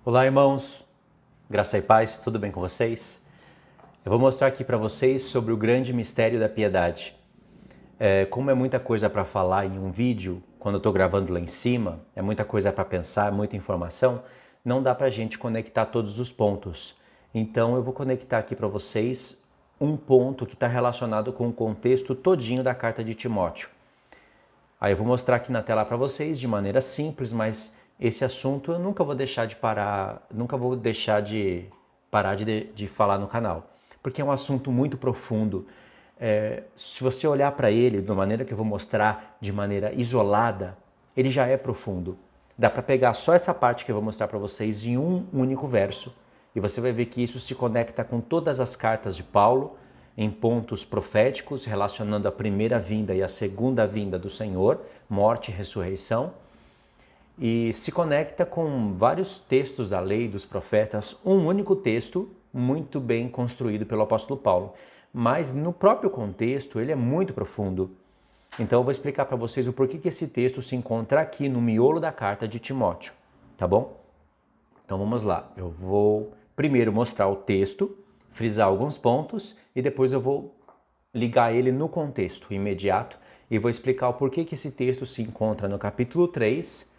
Olá, irmãos, graça e paz, tudo bem com vocês? Eu vou mostrar aqui para vocês sobre o grande mistério da piedade. Como é muita coisa para falar em um vídeo, quando eu estou gravando lá em cima, é muita coisa para pensar, muita informação, não dá para a gente conectar todos os pontos. Então eu vou conectar aqui para vocês um ponto que está relacionado com o contexto todinho da carta de Timóteo. Aí eu vou mostrar aqui na tela para vocês de maneira simples, mas esse assunto eu nunca vou deixar de parar, de falar no canal, porque é um assunto muito profundo. Se você olhar para ele da maneira que eu vou mostrar, de maneira isolada, ele já é profundo. Dá para pegar só essa parte que eu vou mostrar para vocês em um único verso, e você vai ver que isso se conecta com todas as cartas de Paulo, em pontos proféticos relacionando a primeira vinda e a segunda vinda do Senhor, morte e ressurreição, e se conecta com vários textos da lei, dos profetas, um único texto muito bem construído pelo apóstolo Paulo. Mas no próprio contexto ele é muito profundo. Então eu vou explicar para vocês o porquê que esse texto se encontra aqui no miolo da carta de Timóteo, tá bom? Então vamos lá, eu vou primeiro mostrar o texto, frisar alguns pontos e depois eu vou ligar ele no contexto imediato e vou explicar o porquê que esse texto se encontra no capítulo 3,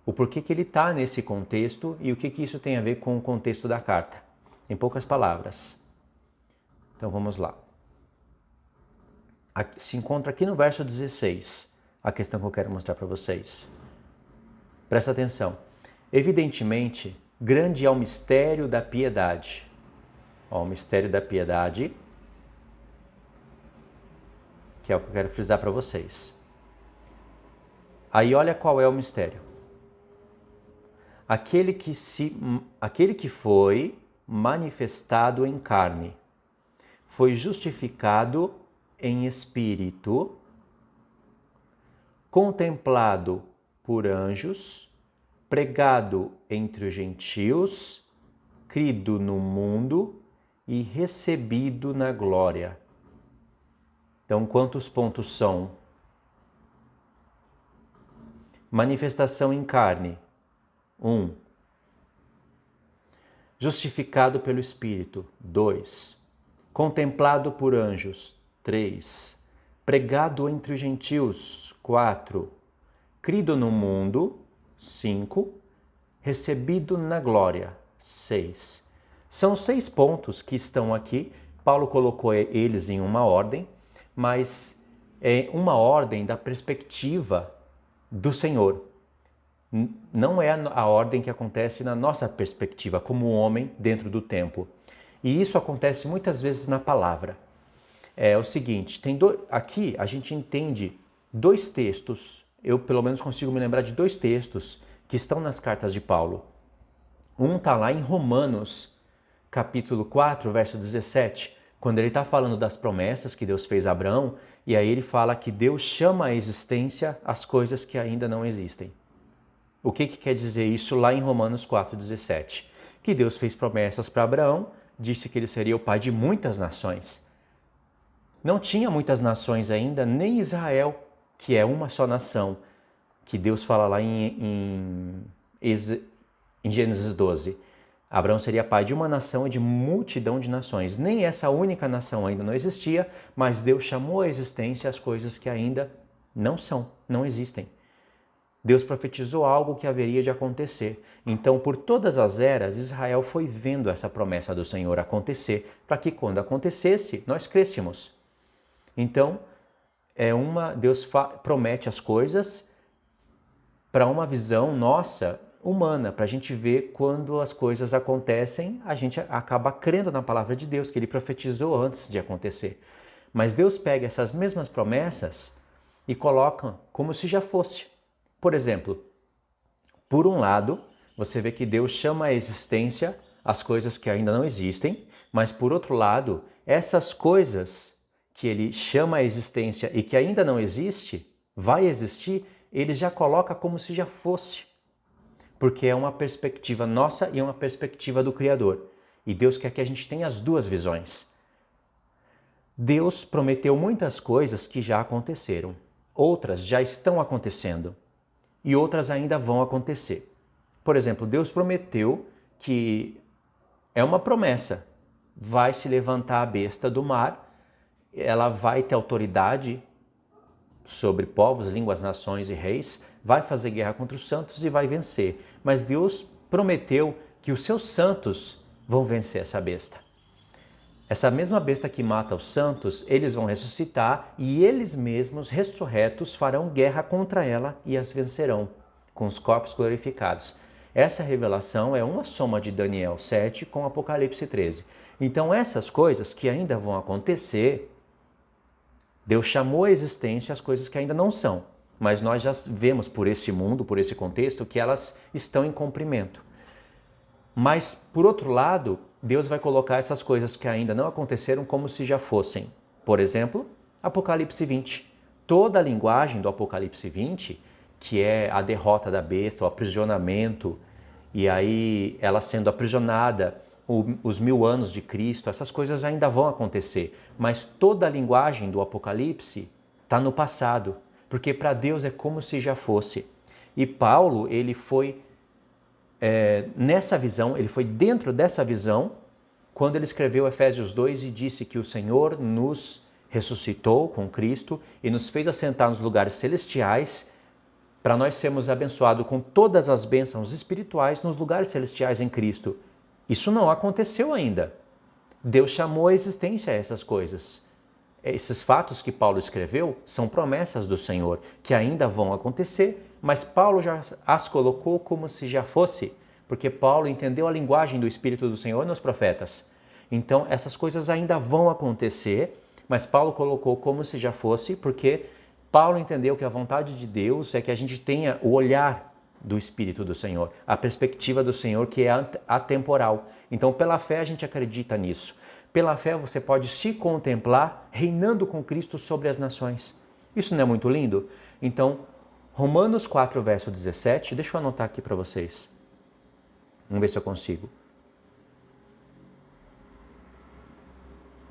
o porquê que ele está nesse contexto e o que isso tem a ver com o contexto da carta, em poucas palavras. Então vamos lá. Se encontra aqui no verso 16, a questão que eu quero mostrar para vocês. Presta atenção. Evidentemente, grande é o mistério da piedade. O mistério da piedade, que é o que eu quero frisar para vocês. Aí olha qual é o mistério. Aquele que foi manifestado em carne, foi justificado em espírito, contemplado por anjos, pregado entre os gentios, crido no mundo e recebido na glória. Então, quantos pontos são? Manifestação em carne, 1. Justificado pelo Espírito, 2. Contemplado por anjos, 3. Pregado entre os gentios, 4. Crido no mundo, 5. Recebido na glória, 6. São 6 pontos que estão aqui. Paulo colocou eles em uma ordem, mas é uma ordem da perspectiva do Senhor. Não é a ordem que acontece na nossa perspectiva, como homem dentro do tempo. E isso acontece muitas vezes na palavra. É o seguinte, aqui a gente entende 2 textos, eu pelo menos consigo me lembrar de 2 textos que estão nas cartas de Paulo. Um está lá em Romanos, capítulo 4, verso 17, quando ele está falando das promessas que Deus fez a Abraão, e aí ele fala que Deus chama à existência as coisas que ainda não existem. O que quer dizer isso lá em Romanos 4,17? Que Deus fez promessas para Abraão, disse que ele seria o pai de muitas nações. Não tinha muitas nações ainda, nem Israel, que é uma só nação, que Deus fala lá em Gênesis 12. Abraão seria pai de uma nação e de multidão de nações. Nem essa única nação ainda não existia, mas Deus chamou à existência as coisas que ainda não existem. Deus profetizou algo que haveria de acontecer. Então, por todas as eras, Israel foi vendo essa promessa do Senhor acontecer, para que quando acontecesse, nós crescêssemos. Então, Deus promete as coisas para uma visão nossa, humana, para a gente ver quando as coisas acontecem, a gente acaba crendo na palavra de Deus, que Ele profetizou antes de acontecer. Mas Deus pega essas mesmas promessas e coloca como se já fosse. Por exemplo, por um lado, você vê que Deus chama à existência as coisas que ainda não existem, mas por outro lado, essas coisas que Ele chama à existência e que ainda não existe, vai existir, Ele já coloca como se já fosse. Porque é uma perspectiva nossa e uma perspectiva do Criador. E Deus quer que a gente tenha as 2 visões. Deus prometeu muitas coisas que já aconteceram. Outras já estão acontecendo. E outras ainda vão acontecer. Por exemplo, Deus prometeu que é uma promessa. Vai se levantar a besta do mar, ela vai ter autoridade sobre povos, línguas, nações e reis, vai fazer guerra contra os santos e vai vencer. Mas Deus prometeu que os seus santos vão vencer essa besta. Essa mesma besta que mata os santos, eles vão ressuscitar e eles mesmos, ressurretos, farão guerra contra ela e as vencerão, com os corpos glorificados. Essa revelação é uma soma de Daniel 7 com Apocalipse 13. Então essas coisas que ainda vão acontecer, Deus chamou à existência as coisas que ainda não são, mas nós já vemos por esse mundo, por esse contexto, que elas estão em cumprimento. Mas, por outro lado, Deus vai colocar essas coisas que ainda não aconteceram como se já fossem. Por exemplo, Apocalipse 20. Toda a linguagem do Apocalipse 20, que é a derrota da besta, o aprisionamento, e aí ela sendo aprisionada, os 1000 anos de Cristo, essas coisas ainda vão acontecer. Mas toda a linguagem do Apocalipse está no passado, porque para Deus é como se já fosse. E Paulo, ele foi nessa visão, ele foi dentro dessa visão, quando ele escreveu Efésios 2 e disse que o Senhor nos ressuscitou com Cristo e nos fez assentar nos lugares celestiais para nós sermos abençoados com todas as bênçãos espirituais nos lugares celestiais em Cristo. Isso não aconteceu ainda. Deus chamou à existência essas coisas. Esses fatos que Paulo escreveu são promessas do Senhor, que ainda vão acontecer, mas Paulo já as colocou como se já fosse, porque Paulo entendeu a linguagem do Espírito do Senhor nos profetas. Então, essas coisas ainda vão acontecer, mas Paulo colocou como se já fosse, porque Paulo entendeu que a vontade de Deus é que a gente tenha o olhar do Espírito do Senhor, a perspectiva do Senhor que é atemporal. Então, pela fé, a gente acredita nisso. Pela fé, você pode se contemplar reinando com Cristo sobre as nações. Isso não é muito lindo? Então, Romanos 4, verso 17, deixa eu anotar aqui para vocês. Vamos ver se eu consigo.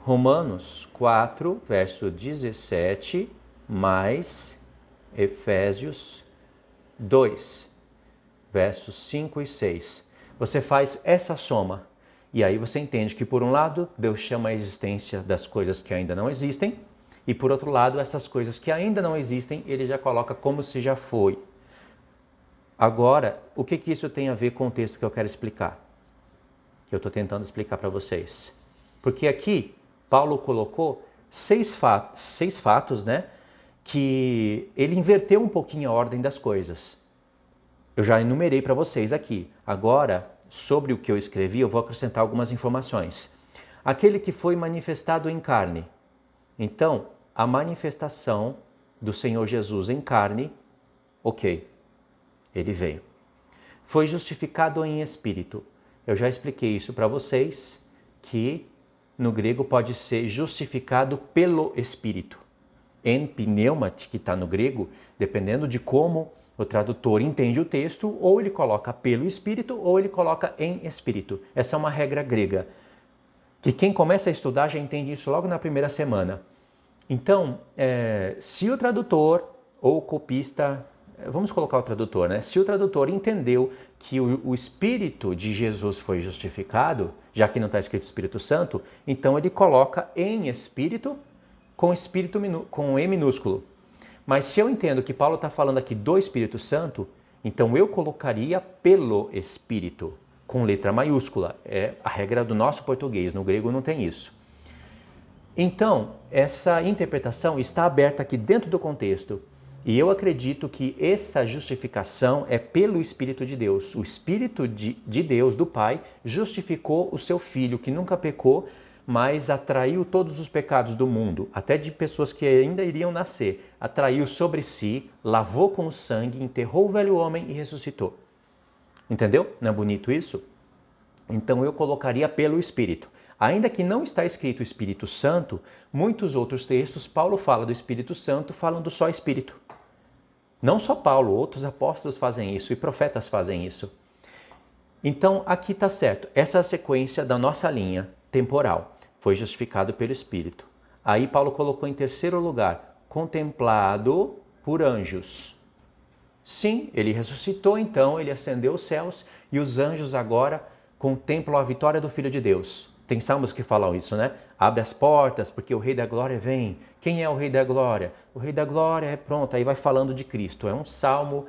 Romanos 4, verso 17, mais Efésios 2, versos 5 e 6. Você faz essa soma e aí você entende que, por um lado, Deus chama a existência das coisas que ainda não existem e, por outro lado, essas coisas que ainda não existem, ele já coloca como se já foi. Agora, o que isso tem a ver com o texto que eu quero explicar? Que eu estou tentando explicar para vocês. Porque aqui, Paulo colocou seis fatos, né? Que ele inverteu um pouquinho a ordem das coisas. Eu já enumerei para vocês aqui. Agora, sobre o que eu escrevi, eu vou acrescentar algumas informações. Aquele que foi manifestado em carne. Então, a manifestação do Senhor Jesus em carne, ok, ele veio. Foi justificado em espírito. Eu já expliquei isso para vocês, que no grego pode ser justificado pelo espírito. En pneumati, que está no grego, dependendo de como o tradutor entende o texto, ou ele coloca pelo Espírito, ou ele coloca em Espírito. Essa é uma regra grega, que quem começa a estudar já entende isso logo na primeira semana. Então, se o tradutor ou o copista, vamos colocar o tradutor, né? Se o tradutor entendeu que o Espírito de Jesus foi justificado, já que não está escrito Espírito Santo, então ele coloca em Espírito com E minúsculo. Mas se eu entendo que Paulo está falando aqui do Espírito Santo, então eu colocaria pelo Espírito, com letra maiúscula. É a regra do nosso português, no grego não tem isso. Então, essa interpretação está aberta aqui dentro do contexto. E eu acredito que essa justificação é pelo Espírito de Deus. O Espírito de Deus, do Pai, justificou o seu Filho, que nunca pecou, mas atraiu todos os pecados do mundo, até de pessoas que ainda iriam nascer. Atraiu sobre si, lavou com o sangue, enterrou o velho homem e ressuscitou. Entendeu? Não é bonito isso? Então eu colocaria pelo Espírito. Ainda que não está escrito Espírito Santo, muitos outros textos, Paulo fala do Espírito Santo falando só Espírito. Não só Paulo, outros apóstolos fazem isso e profetas fazem isso. Então aqui está certo. Essa é a sequência da nossa linha temporal. Foi justificado pelo Espírito. Aí Paulo colocou em terceiro lugar, contemplado por anjos. Sim, ele ressuscitou, então ele ascendeu os céus e os anjos agora contemplam a vitória do Filho de Deus. Tem salmos que falam isso, né? Abre as portas, porque o Rei da Glória vem. Quem é o Rei da Glória? O Rei da Glória é pronto, aí vai falando de Cristo. É um salmo,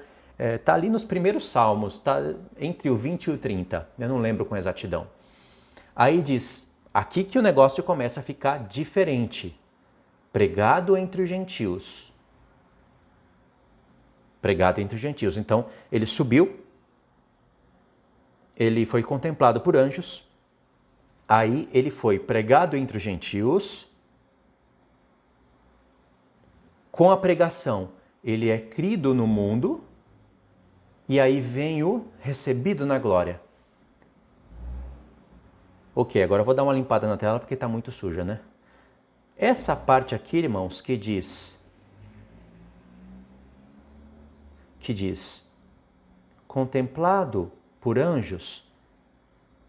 tá ali nos primeiros salmos, tá entre o 20 e o 30. Eu não lembro com exatidão. Aí diz, aqui que o negócio começa a ficar diferente. Pregado entre os gentios. Pregado entre os gentios. Então, ele subiu, ele foi contemplado por anjos, aí ele foi pregado entre os gentios. Com a pregação, ele é crido no mundo, e aí vem o recebido na glória. Ok, agora eu vou dar uma limpada na tela porque está muito suja, né? Essa parte aqui, irmãos, que diz contemplado por anjos,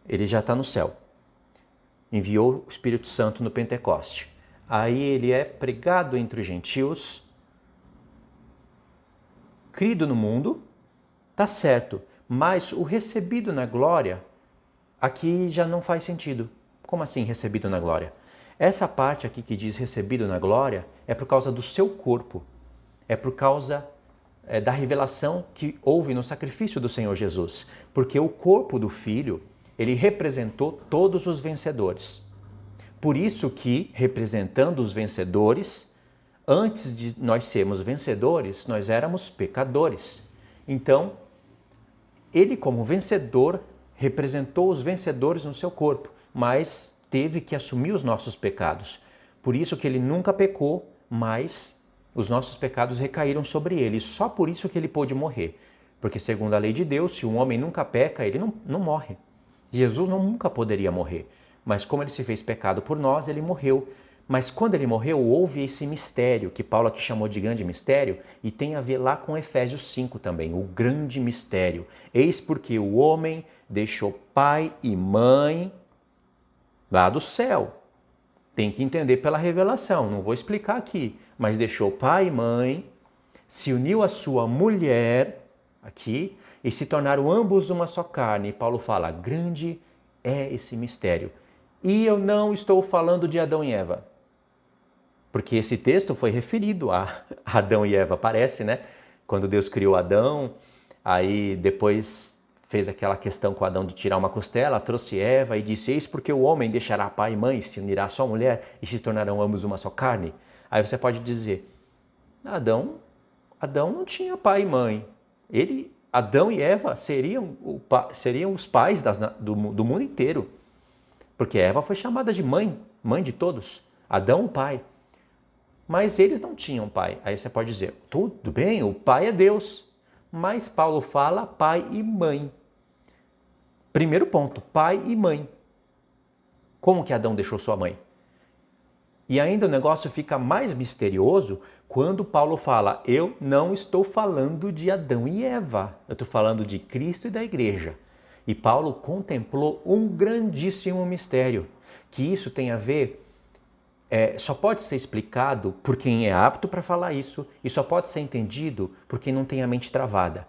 ele já está no céu. Enviou o Espírito Santo no Pentecoste. Aí ele é pregado entre os gentios, crido no mundo, tá certo, mas o recebido na glória, aqui já não faz sentido. Como assim recebido na glória? Essa parte aqui que diz recebido na glória é por causa do seu corpo, é por causa da revelação que houve no sacrifício do Senhor Jesus, porque o corpo do Filho, ele representou todos os vencedores. Por isso que, representando os vencedores, antes de nós sermos vencedores, nós éramos pecadores. Então, ele como vencedor, representou os vencedores no seu corpo, mas teve que assumir os nossos pecados. Por isso que ele nunca pecou, mas os nossos pecados recaíram sobre ele. Só por isso que ele pôde morrer. Porque segundo a lei de Deus, se um homem nunca peca, ele não morre. Jesus nunca poderia morrer. Mas como ele se fez pecado por nós, ele morreu. Mas quando ele morreu, houve esse mistério, que Paulo aqui chamou de grande mistério, e tem a ver lá com Efésios 5 também, o grande mistério. Eis porque o homem deixou pai e mãe lá do céu. Tem que entender pela revelação, não vou explicar aqui, mas deixou pai e mãe, se uniu à sua mulher, aqui, e se tornaram ambos uma só carne. E Paulo fala, grande é esse mistério. E eu não estou falando de Adão e Eva, porque esse texto foi referido a Adão e Eva, parece, né? Quando Deus criou Adão, aí depois fez aquela questão com Adão de tirar uma costela, trouxe Eva e disse, eis porque o homem deixará pai e mãe, se unirá à sua mulher e se tornarão ambos uma só carne. Aí você pode dizer, Adão não tinha pai e mãe. Adão e Eva seriam os pais do mundo inteiro. Porque Eva foi chamada de mãe de todos. Adão, o pai. Mas eles não tinham pai. Aí você pode dizer, tudo bem, o pai é Deus. Mas Paulo fala pai e mãe. Primeiro ponto, pai e mãe. Como que Adão deixou sua mãe? E ainda o negócio fica mais misterioso quando Paulo fala, eu não estou falando de Adão e Eva, eu estou falando de Cristo e da igreja. E Paulo contemplou um grandíssimo mistério, que isso tem a ver, só pode ser explicado por quem é apto para falar isso, e só pode ser entendido por quem não tem a mente travada.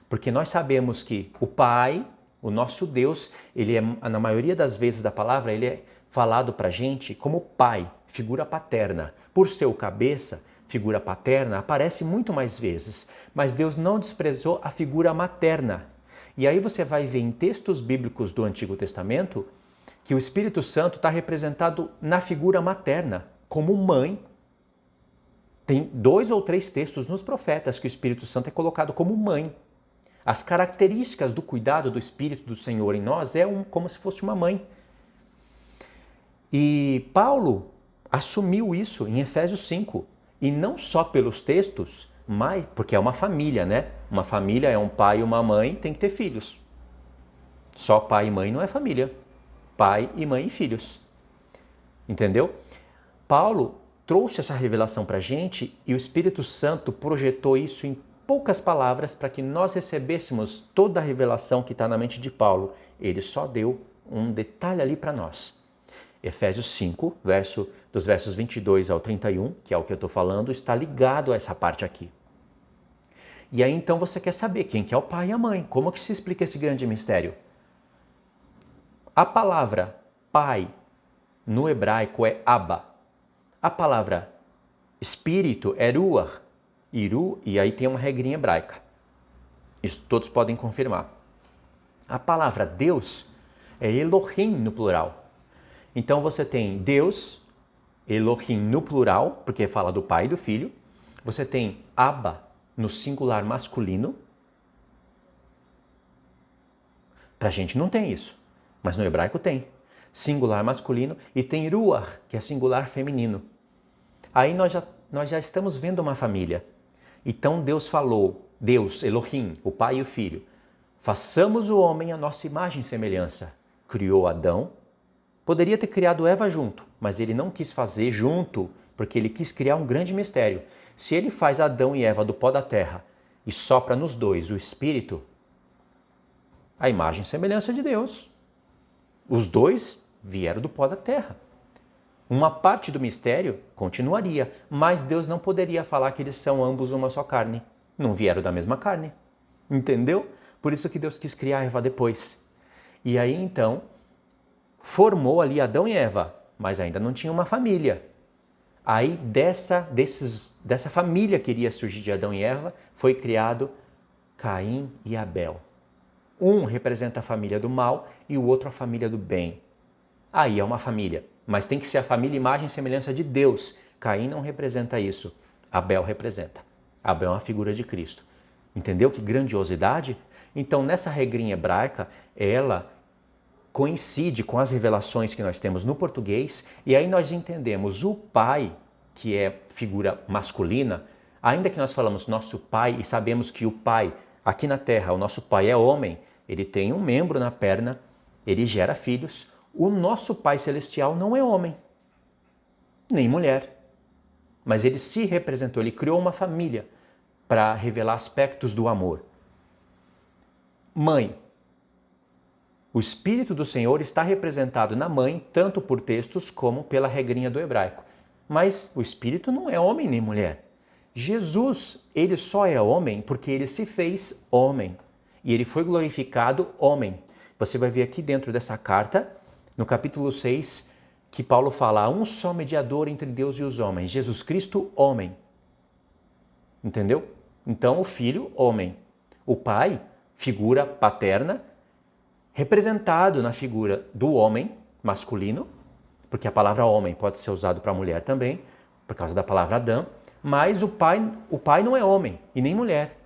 Porque nós sabemos que o Pai, o nosso Deus, ele é, na maioria das vezes da palavra, ele é falado para a gente como pai, figura paterna. Por ser o cabeça, figura paterna, aparece muito mais vezes. Mas Deus não desprezou a figura materna. E aí você vai ver em textos bíblicos do Antigo Testamento que o Espírito Santo está representado na figura materna, como mãe. Tem 2 ou 3 textos nos profetas que o Espírito Santo é colocado como mãe. As características do cuidado do Espírito do Senhor em nós é como se fosse uma mãe. E Paulo assumiu isso em Efésios 5. E não só pelos textos, mas porque é uma família, né? Uma família é um pai e uma mãe, tem que ter filhos. Só pai e mãe não é família. Pai e mãe e filhos. Entendeu? Paulo trouxe essa revelação para a gente e o Espírito Santo projetou isso em poucas palavras para que nós recebêssemos toda a revelação que está na mente de Paulo. Ele só deu um detalhe ali para nós. Efésios 5, dos versos 22 ao 31, que é o que eu estou falando, está ligado a essa parte aqui. E aí então você quer saber quem que é o pai e a mãe. Como que se explica esse grande mistério? A palavra pai no hebraico é Abba. A palavra espírito é Ruach. E aí tem uma regrinha hebraica. Isso todos podem confirmar. A palavra Deus é Elohim no plural. Então você tem Deus, Elohim no plural, porque fala do pai e do filho. Você tem Abba no singular masculino. Pra gente não tem isso, mas no hebraico tem. Singular masculino e tem Ruach, que é singular feminino. Aí nós já estamos vendo uma família. Então Deus falou, Deus, Elohim, o pai e o filho, façamos o homem à nossa imagem e semelhança. Criou Adão, poderia ter criado Eva junto, mas ele não quis fazer junto, porque ele quis criar um grande mistério. Se ele faz Adão e Eva do pó da terra e sopra nos dois o Espírito, a imagem e semelhança de Deus. Os dois vieram do pó da terra. Uma parte do mistério continuaria, mas Deus não poderia falar que eles são ambos uma só carne. Não vieram da mesma carne. Entendeu? Por isso que Deus quis criar Eva depois. E aí então, formou ali Adão e Eva, mas ainda não tinha uma família. Aí dessa família que iria surgir de Adão e Eva, foi criado Caim e Abel. Um representa a família do mal e o outro a família do bem. Aí é uma família, mas tem que ser a família imagem e semelhança de Deus. Caim não representa isso, Abel representa. Abel é uma figura de Cristo. Entendeu que grandiosidade? Então nessa regrinha hebraica, ela coincide com as revelações que nós temos no português e aí nós entendemos o pai, que é figura masculina, ainda que nós falamos nosso pai e sabemos que o pai aqui na terra, o nosso pai é homem, ele tem um membro na perna, ele gera filhos. O nosso Pai Celestial não é homem, nem mulher. Mas ele se representou, ele criou uma família para revelar aspectos do amor. Mãe. O Espírito do Senhor está representado na mãe, tanto por textos como pela regrinha do hebraico. Mas o Espírito não é homem nem mulher. Jesus, ele só é homem porque ele se fez homem. E ele foi glorificado homem. Você vai ver aqui dentro dessa carta, no capítulo 6, que Paulo fala, há um só mediador entre Deus e os homens, Jesus Cristo, homem. Entendeu? Então o filho, homem. O pai, figura paterna, representado na figura do homem masculino, porque a palavra homem pode ser usada para mulher também, por causa da palavra Adão, mas o pai não é homem e nem mulher.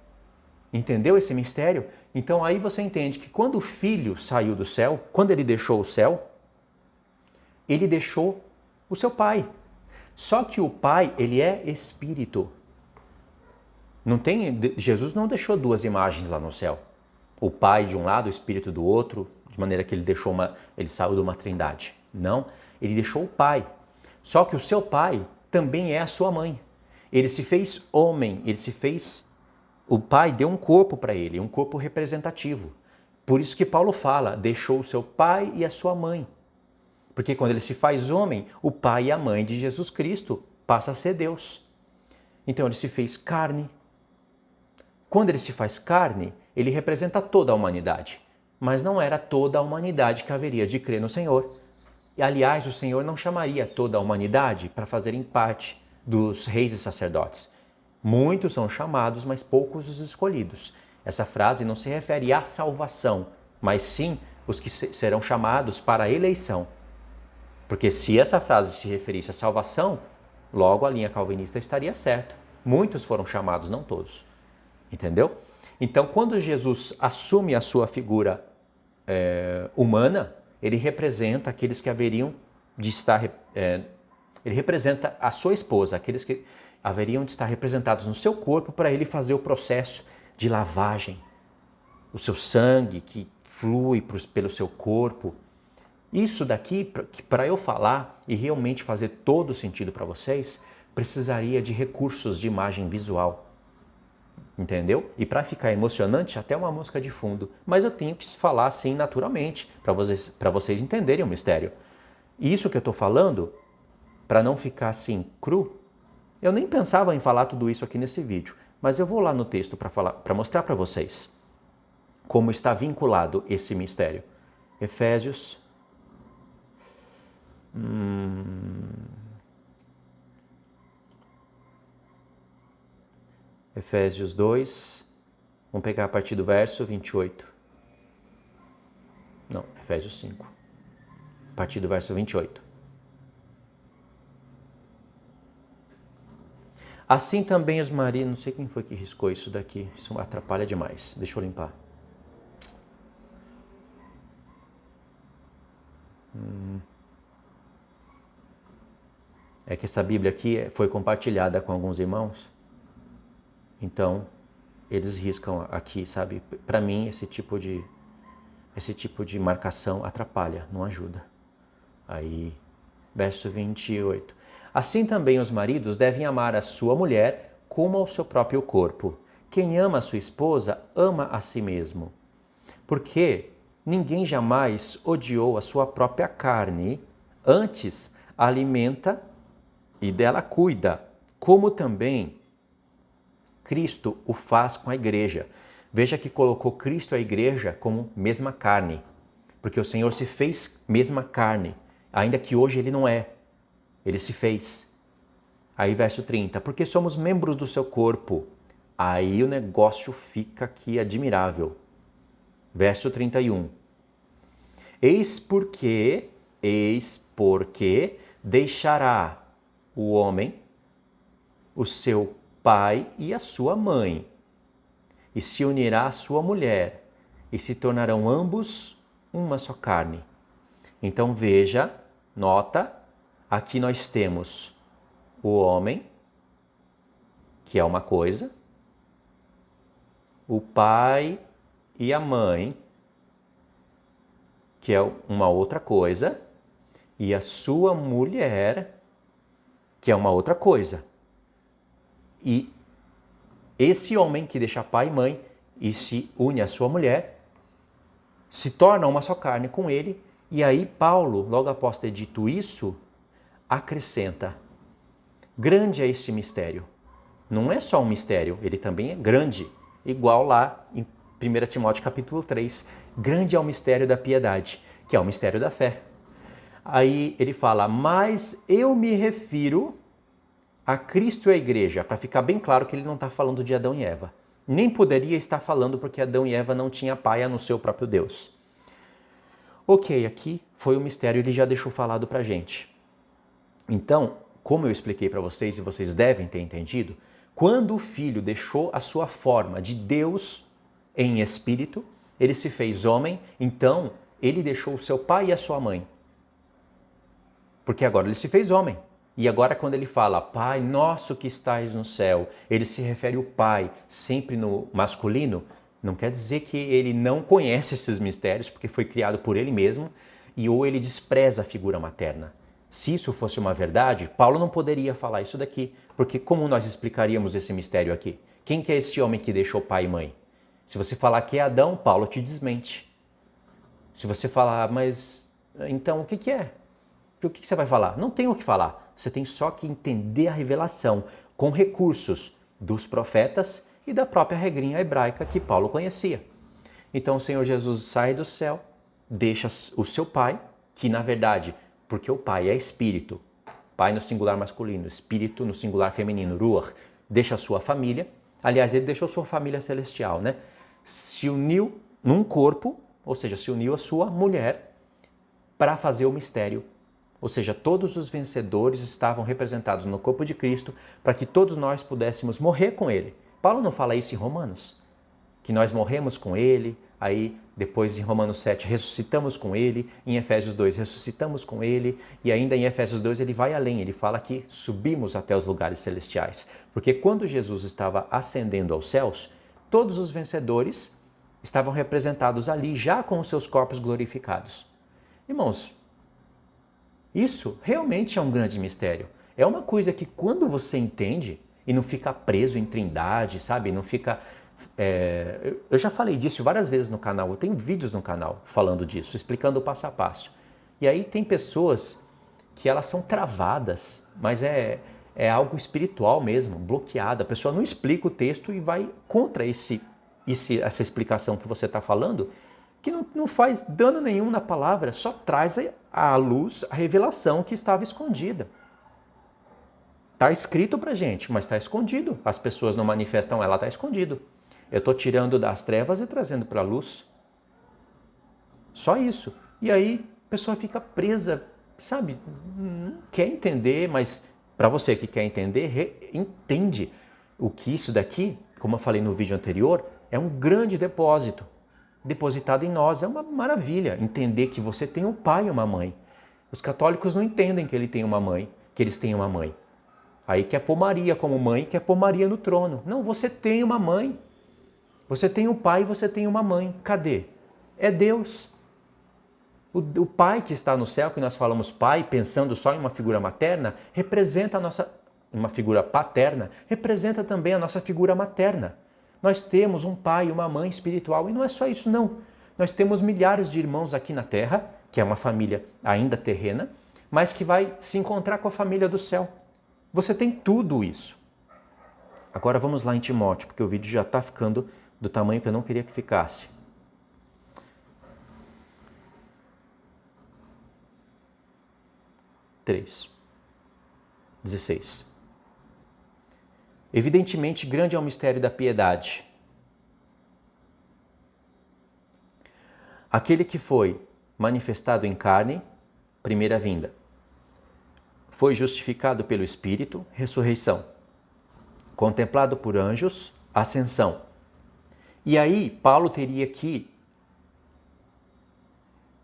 Entendeu esse mistério? Então aí você entende que quando o filho saiu do céu, quando ele deixou o céu, ele deixou o seu pai. Só que o pai, ele é espírito. Jesus não deixou duas imagens lá no céu. O pai de um lado, o espírito do outro, de maneira que ele saiu de uma trindade. Não, ele deixou o pai. Só que o seu pai também é a sua mãe. Ele se fez homem, o pai deu um corpo para ele, um corpo representativo. Por isso que Paulo fala, deixou o seu pai e a sua mãe. Porque quando ele se faz homem, o pai e a mãe de Jesus Cristo passa a ser Deus. Então ele se fez carne. Quando ele se faz carne, ele representa toda a humanidade. Mas não era toda a humanidade que haveria de crer no Senhor. E, aliás, o Senhor não chamaria toda a humanidade para fazerem parte dos reis e sacerdotes. Muitos são chamados, mas poucos os escolhidos. Essa frase não se refere à salvação, mas sim os que serão chamados para a eleição. Porque se essa frase se referisse à salvação, logo a linha calvinista estaria certa. Muitos foram chamados, não todos. Entendeu? Então, quando Jesus assume a sua figura humana, ele representa aqueles que haveriam de estar... ele representa a sua esposa, aqueles que haveriam de estar representados no seu corpo para ele fazer o processo de lavagem. O seu sangue que flui pelo seu corpo. Isso daqui, para eu falar e realmente fazer todo sentido para vocês, precisaria de recursos de imagem visual. Entendeu? E para ficar emocionante, até uma música de fundo. Mas eu tenho que falar assim naturalmente, para vocês entenderem o mistério. E isso que eu estou falando, para não ficar assim cru, eu nem pensava em falar tudo isso aqui nesse vídeo. Mas eu vou lá no texto para mostrar para vocês como está vinculado esse mistério. Efésios Efésios 2, vamos pegar a partir do verso 28. Não, Efésios 5, a partir do verso 28. Assim também os maridos... Não sei quem foi que riscou isso daqui, isso atrapalha demais. Deixa eu limpar. É que essa Bíblia aqui foi compartilhada com alguns irmãos, então eles riscam aqui, sabe? Para mim esse tipo de marcação atrapalha, não ajuda. Aí, verso 28. Assim também os maridos devem amar a sua mulher como ao seu próprio corpo. Quem ama a sua esposa ama a si mesmo. Porque ninguém jamais odiou a sua própria carne, antes a alimenta e dela cuida, como também Cristo o faz com a igreja. Veja que colocou Cristo e a igreja como mesma carne, porque o Senhor se fez mesma carne, ainda que hoje ele não é, ele se fez. Aí verso 30, porque somos membros do seu corpo. Aí o negócio fica aqui admirável. Verso 31, eis porque deixará o homem, o seu pai e a sua mãe, e se unirá à sua mulher, e se tornarão ambos uma só carne. Então veja, nota, aqui nós temos o homem, que é uma coisa, o pai e a mãe, que é uma outra coisa, e a sua mulher, que é uma outra coisa. E esse homem que deixa pai e mãe e se une à sua mulher, se torna uma só carne com ele, e aí Paulo, logo após ter dito isso, acrescenta: grande é este mistério. Não é só um mistério, ele também é grande, igual lá em 1 Timóteo capítulo 3, grande é o mistério da piedade, que é o mistério da fé. Aí ele fala, mas eu me refiro a Cristo e a igreja, para ficar bem claro que ele não está falando de Adão e Eva. Nem poderia estar falando porque Adão e Eva não tinham pai a não ser o próprio Deus. Ok, aqui foi o mistério, ele já deixou falado para a gente. Então, como eu expliquei para vocês, e vocês devem ter entendido, quando o Filho deixou a sua forma de Deus em espírito, ele se fez homem, então ele deixou o seu pai e a sua mãe. Porque agora ele se fez homem. E agora quando ele fala, Pai nosso que estais no céu, ele se refere ao Pai sempre no masculino, não quer dizer que ele não conhece esses mistérios, porque foi criado por ele mesmo, e ou ele despreza a figura materna. Se isso fosse uma verdade, Paulo não poderia falar isso daqui, porque como nós explicaríamos esse mistério aqui? Quem que é esse homem que deixou pai e mãe? Se você falar que é Adão, Paulo te desmente. Se você falar, mas então o que é? O que você vai falar? Não tem o que falar. Você tem só que entender a revelação com recursos dos profetas e da própria regrinha hebraica que Paulo conhecia. Então o Senhor Jesus sai do céu, deixa o seu pai, que na verdade, porque o pai é espírito, pai no singular masculino, espírito no singular feminino, ruach, deixa a sua família, aliás, ele deixou sua família celestial, né? Se uniu num corpo, ou seja, se uniu à sua mulher para fazer o mistério. Ou seja, todos os vencedores estavam representados no corpo de Cristo para que todos nós pudéssemos morrer com Ele. Paulo não fala isso em Romanos? Que nós morremos com Ele, aí depois em Romanos 7 ressuscitamos com Ele, em Efésios 2 ressuscitamos com Ele, e ainda em Efésios 2 ele vai além, ele fala que subimos até os lugares celestiais. Porque quando Jesus estava ascendendo aos céus, todos os vencedores estavam representados ali já com os seus corpos glorificados. Irmãos, isso realmente é um grande mistério. É uma coisa que quando você entende e não fica preso em trindade, sabe? Não fica... Eu já falei disso várias vezes no canal, eu tenho vídeos no canal falando disso, explicando o passo a passo. E aí tem pessoas que elas são travadas, mas é algo espiritual mesmo, bloqueado. A pessoa não explica o texto e vai contra essa explicação que você está falando, que não faz dano nenhum na palavra, só traz à luz a revelação que estava escondida. Está escrito para gente, mas está escondido. As pessoas não manifestam ela, está escondido. Eu estou tirando das trevas e trazendo para a luz. Só isso. E aí a pessoa fica presa, sabe? Não quer entender, mas para você que quer entender, entende o que isso daqui, como eu falei no vídeo anterior, é um grande depósito depositado em nós. É uma maravilha entender que você tem um pai e uma mãe. Os católicos não entendem que ele tem uma mãe, que eles têm uma mãe. Aí quer pôr Maria como mãe, quer pôr Maria no trono. Não, você tem uma mãe. Você tem um pai e você tem uma mãe. Cadê? É Deus. O pai que está no céu, que nós falamos pai, pensando só em uma figura materna, representa a nossa, uma figura paterna, representa também a nossa figura materna. Nós temos um pai e uma mãe espiritual, e não é só isso não. Nós temos milhares de irmãos aqui na terra, que é uma família ainda terrena, mas que vai se encontrar com a família do céu. Você tem tudo isso. Agora vamos lá em Timóteo, porque o vídeo já está ficando do tamanho que eu não queria que ficasse. (3) 16. Evidentemente, grande é o mistério da piedade. Aquele que foi manifestado em carne, primeira vinda. Foi justificado pelo Espírito, ressurreição. Contemplado por anjos, ascensão. E aí, Paulo teria que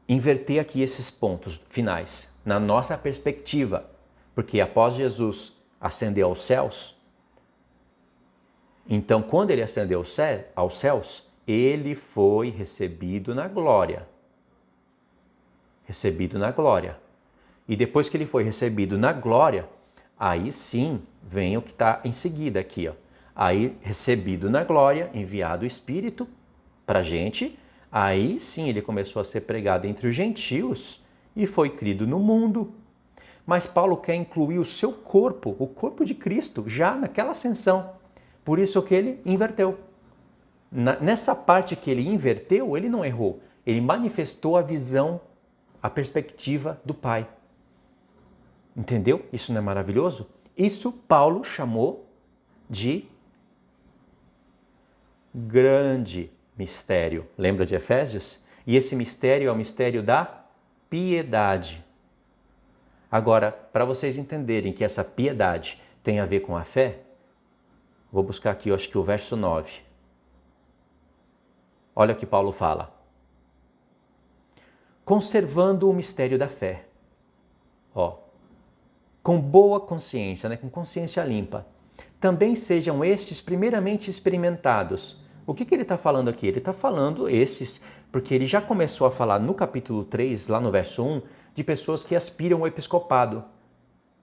inverter aqui esses pontos finais, na nossa perspectiva. Porque após Jesus ascender aos céus, então quando ele ascendeu aos céus, ele foi recebido na glória. Recebido na glória. E depois que ele foi recebido na glória, aí sim vem o que está em seguida aqui. Ó. Aí, recebido na glória, enviado o Espírito para a gente, aí sim ele começou a ser pregado entre os gentios e foi crido no mundo. Mas Paulo quer incluir o seu corpo, o corpo de Cristo, já naquela ascensão. Por isso que ele inverteu. Nessa parte que ele inverteu, ele não errou. Ele manifestou a visão, a perspectiva do Pai. Entendeu? Isso não é maravilhoso? Isso Paulo chamou de grande mistério. Lembra de Efésios? E esse mistério é o mistério da piedade. Agora, para vocês entenderem que essa piedade tem a ver com a fé, vou buscar aqui, eu acho que o verso 9. Olha o que Paulo fala. Conservando o mistério da fé. Ó, com boa consciência, né? Com consciência limpa. Também sejam estes primeiramente experimentados. O que ele está falando aqui? Ele está falando esses, porque ele já começou a falar no capítulo 3, lá no verso 1, de pessoas que aspiram ao episcopado.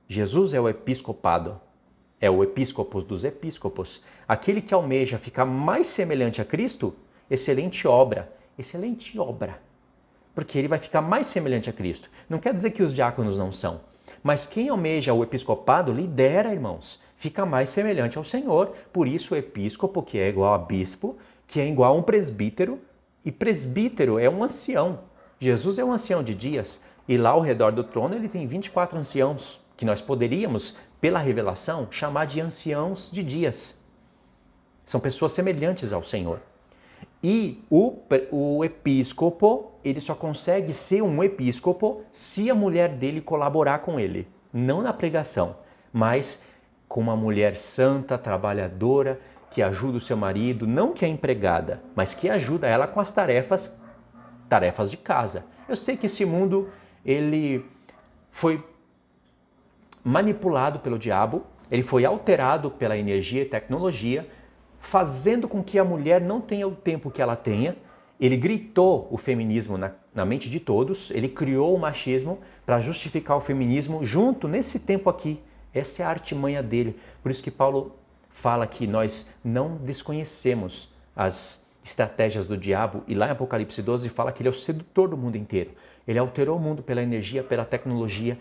Jesus é o episcopado, é o episcopos dos episcopos. Aquele que almeja ficar mais semelhante a Cristo, excelente obra, porque ele vai ficar mais semelhante a Cristo. Não quer dizer que os diáconos não são, mas quem almeja o episcopado lidera, irmãos, fica mais semelhante ao Senhor. Por isso o episcopo, que é igual a bispo, que é igual a um presbítero, e presbítero é um ancião. Jesus é um ancião de dias, e lá ao redor do trono ele tem 24 anciãos, que nós poderíamos, pela revelação, chamar de anciãos de dias. São pessoas semelhantes ao Senhor. E o episcopo, ele só consegue ser um episcopo se a mulher dele colaborar com ele. Não na pregação, mas com uma mulher santa, trabalhadora, que ajuda o seu marido, não que é empregada, mas que ajuda ela com as tarefas de casa. Eu sei que esse mundo, ele foi manipulado pelo diabo, ele foi alterado pela energia e tecnologia, fazendo com que a mulher não tenha o tempo que ela tenha. Ele gritou o feminismo na mente de todos, ele criou o machismo para justificar o feminismo junto nesse tempo aqui. Essa é a artimanha dele. Por isso que Paulo fala que nós não desconhecemos as estratégias do diabo, e lá em Apocalipse 12 fala que ele é o sedutor do mundo inteiro. Ele alterou o mundo pela energia, pela tecnologia.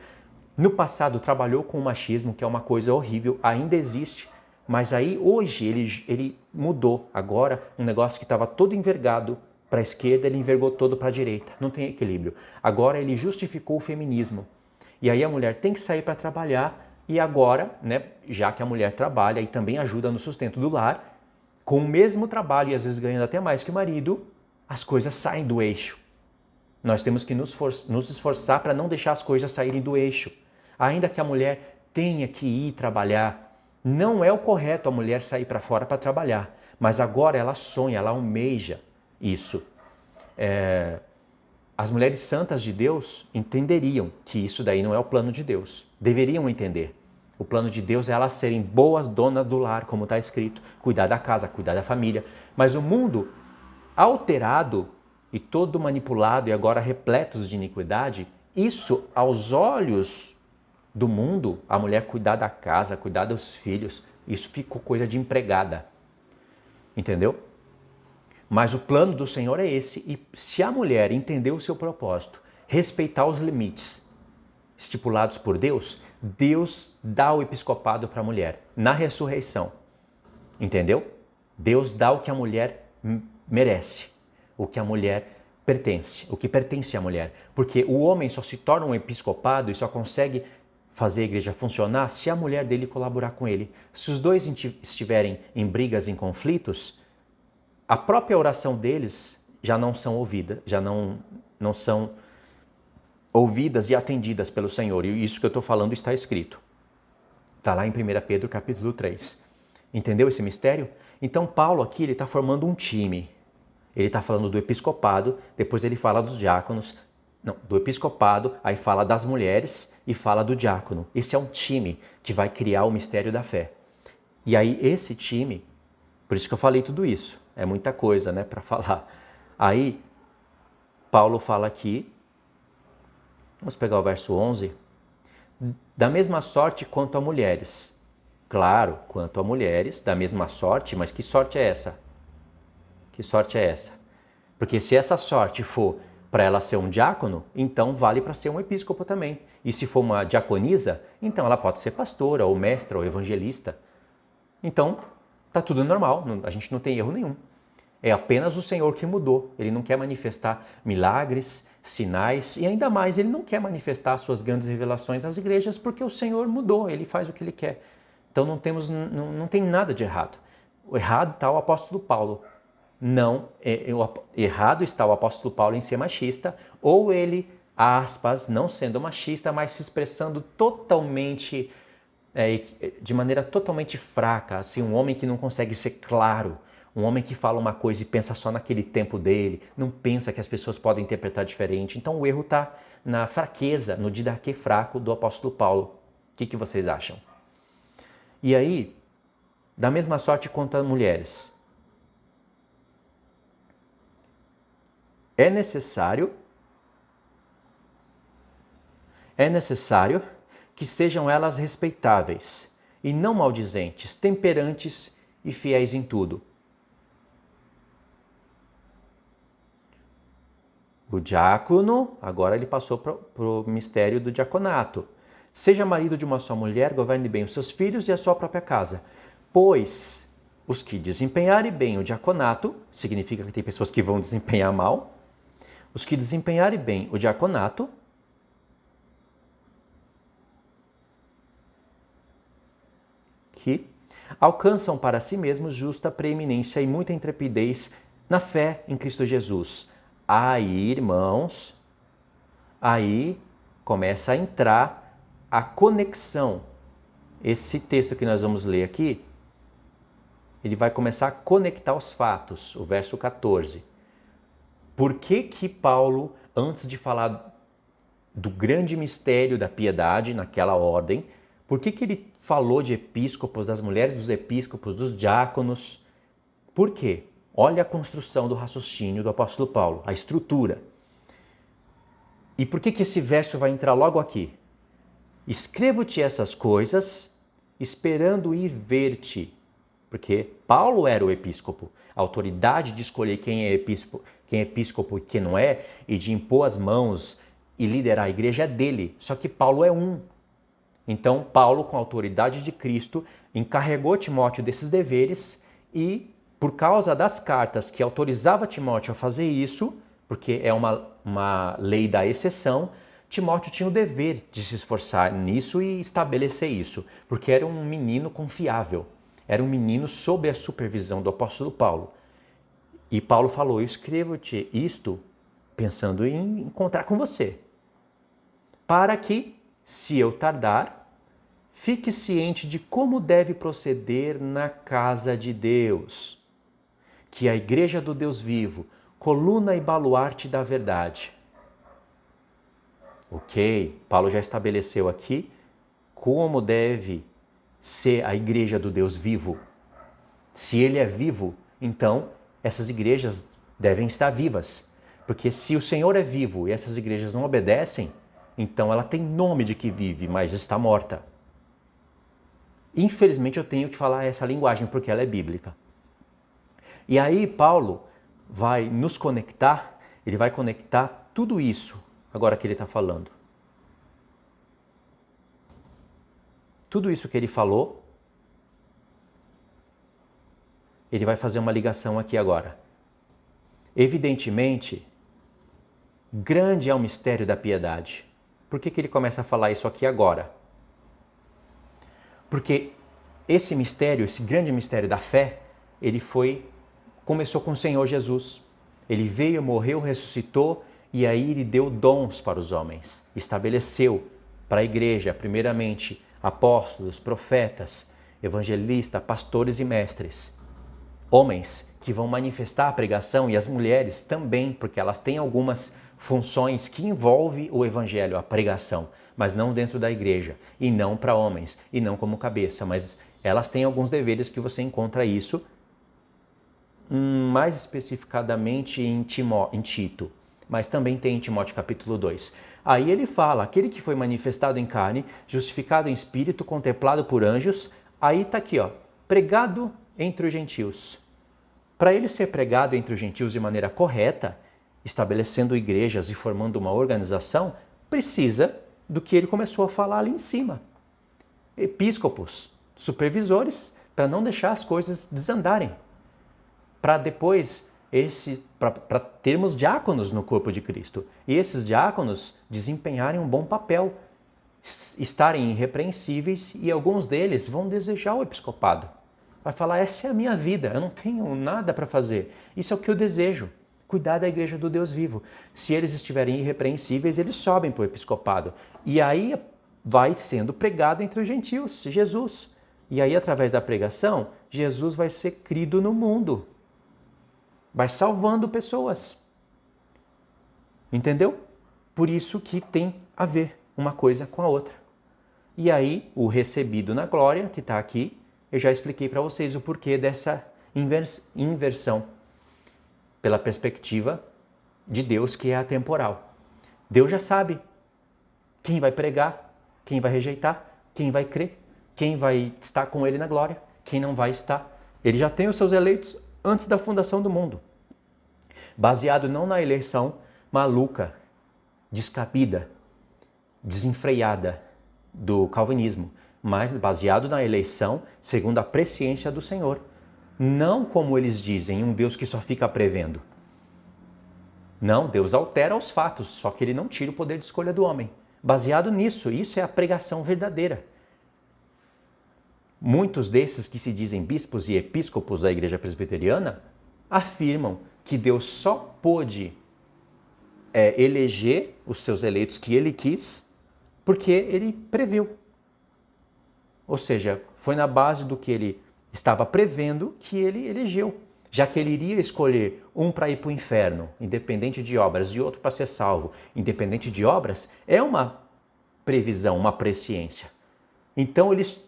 No passado trabalhou com o machismo, que é uma coisa horrível, ainda existe, mas aí hoje ele mudou. Agora um negócio que estava todo envergado para a esquerda, ele envergou todo para a direita. Não tem equilíbrio. Agora ele justificou o feminismo. E aí a mulher tem que sair para trabalhar e agora, né, já que a mulher trabalha e também ajuda no sustento do lar, com o mesmo trabalho e às vezes ganhando até mais que o marido, as coisas saem do eixo. Nós temos que nos esforçar para não deixar as coisas saírem do eixo. Ainda que a mulher tenha que ir trabalhar, não é o correto a mulher sair para fora para trabalhar. Mas agora ela sonha, ela almeja isso. As mulheres santas de Deus entenderiam que isso daí não é o plano de Deus. Deveriam entender. O plano de Deus é elas serem boas donas do lar, como está escrito. Cuidar da casa, cuidar da família. Mas o mundo alterado e todo manipulado e agora repletos de iniquidade, isso aos olhos do mundo, a mulher cuidar da casa, cuidar dos filhos, isso ficou coisa de empregada. Entendeu? Mas o plano do Senhor é esse, e se a mulher entender o seu propósito, respeitar os limites estipulados por Deus, Deus dá o episcopado para a mulher na ressurreição. Entendeu? Deus dá o que a mulher merece, o que a mulher pertence, o que pertence à mulher. Porque o homem só se torna um episcopado e só consegue fazer a igreja funcionar se a mulher dele colaborar com ele. Se os dois estiverem em brigas, em conflitos, a própria oração deles já não são ouvidas, já não são ouvidas e atendidas pelo Senhor. E isso que eu estou falando está escrito. Está lá em 1 Pedro capítulo 3. Entendeu esse mistério? Então Paulo aqui ele está formando um time. Ele está falando do episcopado, depois ele fala dos diáconos, não, do episcopado, aí fala das mulheres e fala do diácono. Esse é um time que vai criar o mistério da fé. E aí esse time, por isso que eu falei tudo isso, é muita coisa, né, para falar. Aí Paulo fala aqui, vamos pegar o verso 11, da mesma sorte quanto a mulheres. Claro, quanto a mulheres, da mesma sorte, mas que sorte é essa? Que sorte é essa? Porque se essa sorte for para ela ser um diácono, então vale para ser um episcopo também. E se for uma diaconisa, então ela pode ser pastora, ou mestra, ou evangelista. Então, tá tudo normal, a gente não tem erro nenhum. É apenas o Senhor que mudou. Ele não quer manifestar milagres, sinais, e ainda mais, ele não quer manifestar suas grandes revelações às igrejas, porque o Senhor mudou, ele faz o que ele quer. Então não tem nada de errado. O errado está o apóstolo Paulo. Errado está o apóstolo Paulo em ser machista, ou ele, aspas, não sendo machista, mas se expressando totalmente, de maneira totalmente fraca, assim, um homem que não consegue ser claro, um homem que fala uma coisa e pensa só naquele tempo dele, não pensa que as pessoas podem interpretar diferente. Então o erro está na fraqueza, no didaquê fraco do apóstolo Paulo. O que vocês acham? E aí, da mesma sorte quanto as mulheres, é necessário que sejam elas respeitáveis e não maldizentes, temperantes e fiéis em tudo. O diácono, agora ele passou para o mistério do diaconato. Seja marido de uma só mulher, governe bem os seus filhos e a sua própria casa. Pois os que desempenharem bem o diaconato, significa que tem pessoas que vão desempenhar mal, os que desempenharem bem o diaconato, que alcançam para si mesmos justa preeminência e muita intrepidez na fé em Cristo Jesus. Aí, irmãos, aí começa a entrar a conexão. Esse texto que nós vamos ler aqui, ele vai começar a conectar os fatos, o verso 14. Por que Paulo, antes de falar do grande mistério da piedade naquela ordem, por que ele falou de episcopos, das mulheres dos episcopos, dos diáconos? Por quê? Olha a construção do raciocínio do apóstolo Paulo, a estrutura. E por que esse verso vai entrar logo aqui? Escrevo-te essas coisas, esperando ir ver-te. Porque Paulo era o episcopo. A autoridade de escolher quem é episcopo e quem não é, e de impor as mãos e liderar a igreja é dele. Só que Paulo é um. Então, Paulo, com a autoridade de Cristo, encarregou Timóteo desses deveres e por causa das cartas que autorizava Timóteo a fazer isso, porque é uma lei da exceção, Timóteo tinha o dever de se esforçar nisso e estabelecer isso, porque era um menino confiável, era um menino sob a supervisão do apóstolo Paulo. E Paulo falou, eu escrevo-te isto pensando em encontrar com você, para que, se eu tardar, fique ciente de como deve proceder na casa de Deus, que é a igreja do Deus vivo, coluna e baluarte da verdade. Ok, Paulo já estabeleceu aqui como deve ser a igreja do Deus vivo. Se ele é vivo, então essas igrejas devem estar vivas. Porque se o Senhor é vivo e essas igrejas não obedecem, então ela tem nome de que vive, mas está morta. Infelizmente eu tenho que falar essa linguagem porque ela é bíblica. E aí Paulo vai nos conectar, ele vai conectar tudo isso agora que ele está falando. Tudo isso que ele falou, ele vai fazer uma ligação aqui agora. Evidentemente, grande é o mistério da piedade. Por que ele começa a falar isso aqui agora? Porque esse mistério, esse grande mistério da fé, começou com o Senhor Jesus. Ele veio, morreu, ressuscitou e aí ele deu dons para os homens. Estabeleceu para a igreja, primeiramente, apóstolos, profetas, evangelistas, pastores e mestres. Homens que vão manifestar a pregação e as mulheres também, porque elas têm algumas funções que envolvem o evangelho, a pregação, mas não dentro da igreja, e não para homens, e não como cabeça, mas elas têm alguns deveres que você encontra isso mais especificadamente em Tito, mas também tem em Timóteo capítulo 2. Aí ele fala, aquele que foi manifestado em carne, justificado em espírito, contemplado por anjos, aí está aqui, ó, pregado entre os gentios. Para ele ser pregado entre os gentios de maneira correta, estabelecendo igrejas e formando uma organização, precisa do que ele começou a falar ali em cima. Episcopos, supervisores, para não deixar as coisas desandarem. Para depois, para termos diáconos no corpo de Cristo. E esses diáconos desempenharem um bom papel, estarem irrepreensíveis e alguns deles vão desejar o episcopado. Vai falar, essa é a minha vida, eu não tenho nada para fazer. Isso é o que eu desejo, cuidar da igreja do Deus vivo. Se eles estiverem irrepreensíveis, eles sobem para o episcopado. E aí vai sendo pregado entre os gentios, Jesus. E aí, através da pregação, Jesus vai ser crido no mundo. Vai salvando pessoas. Entendeu? Por isso que tem a ver uma coisa com a outra. E aí, o recebido na glória, que está aqui, eu já expliquei para vocês o porquê dessa inversão pela perspectiva de Deus, que é atemporal. Deus já sabe quem vai pregar, quem vai rejeitar, quem vai crer, quem vai estar com ele na glória, quem não vai estar. Ele já tem os seus eleitos antes da fundação do mundo. Baseado não na eleição maluca, descabida, desenfreada do calvinismo, mas baseado na eleição segundo a presciência do Senhor. Não como eles dizem, um Deus que só fica prevendo. Não, Deus altera os fatos, só que ele não tira o poder de escolha do homem. Baseado nisso, isso é a pregação verdadeira. Muitos desses que se dizem bispos e episcopos da igreja presbiteriana afirmam que Deus só pôde eleger os seus eleitos que ele quis porque ele previu. Ou seja, foi na base do que ele estava prevendo que ele elegeu. Já que ele iria escolher um para ir para o inferno, independente de obras, e outro para ser salvo, independente de obras, é uma previsão, uma presciência. Então eles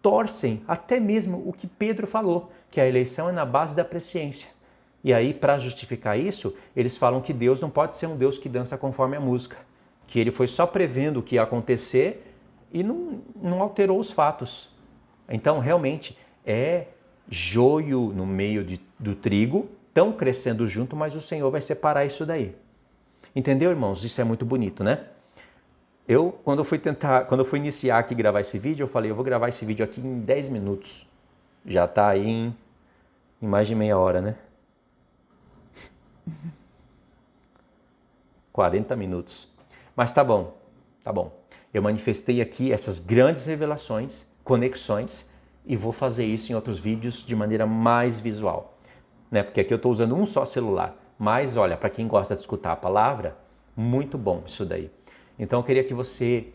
torcem até mesmo o que Pedro falou, que a eleição é na base da presciência. E aí, para justificar isso, eles falam que Deus não pode ser um Deus que dança conforme a música, que ele foi só prevendo o que ia acontecer e não alterou os fatos. Então, realmente, é joio no meio do trigo, estão crescendo junto, mas o Senhor vai separar isso daí. Entendeu, irmãos? Isso é muito bonito, né? Quando eu fui iniciar aqui gravar esse vídeo, eu falei, eu vou gravar esse vídeo aqui em 10 minutos. Já está aí em em mais de meia hora, né? 40 minutos. Mas tá bom, tá bom. Eu manifestei aqui essas grandes revelações, conexões, e vou fazer isso em outros vídeos de maneira mais visual, né? Porque aqui eu estou usando um só celular. Mas olha, para quem gosta de escutar a palavra, muito bom isso daí. Então eu queria que você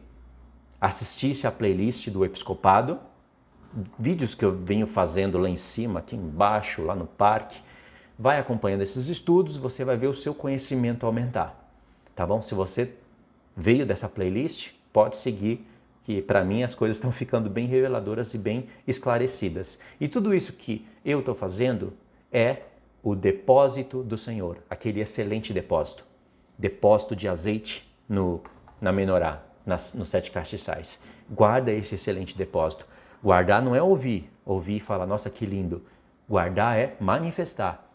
assistisse à playlist do Episcopado, vídeos que eu venho fazendo lá em cima, aqui embaixo, lá no parque. Vai acompanhando esses estudos, você vai ver o seu conhecimento aumentar, tá bom? Se você veio dessa playlist, pode seguir, que para mim as coisas estão ficando bem reveladoras e bem esclarecidas. E tudo isso que eu estou fazendo é o depósito do Senhor, aquele excelente depósito. Depósito de azeite na menorá, nos 7 castiçais. Guarda esse excelente depósito. Guardar não é ouvir e falar, nossa, que lindo. Guardar é manifestar.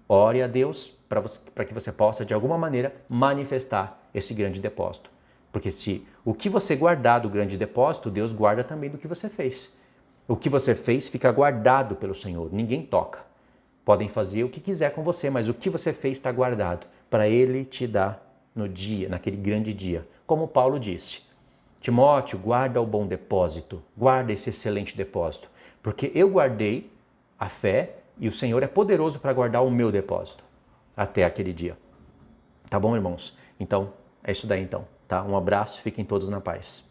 Ore a Deus para que você possa, de alguma maneira, manifestar esse grande depósito. Porque se o que você guardar do grande depósito, Deus guarda também do que você fez. O que você fez fica guardado pelo Senhor, ninguém toca. Podem fazer o que quiser com você, mas o que você fez está guardado para Ele te dar no dia, naquele grande dia. Como Paulo disse, Timóteo, guarda o bom depósito, guarda esse excelente depósito, porque eu guardei a fé e o Senhor é poderoso para guardar o meu depósito até aquele dia. Tá bom, irmãos? Então, é isso daí então, tá? Um abraço, fiquem todos na paz.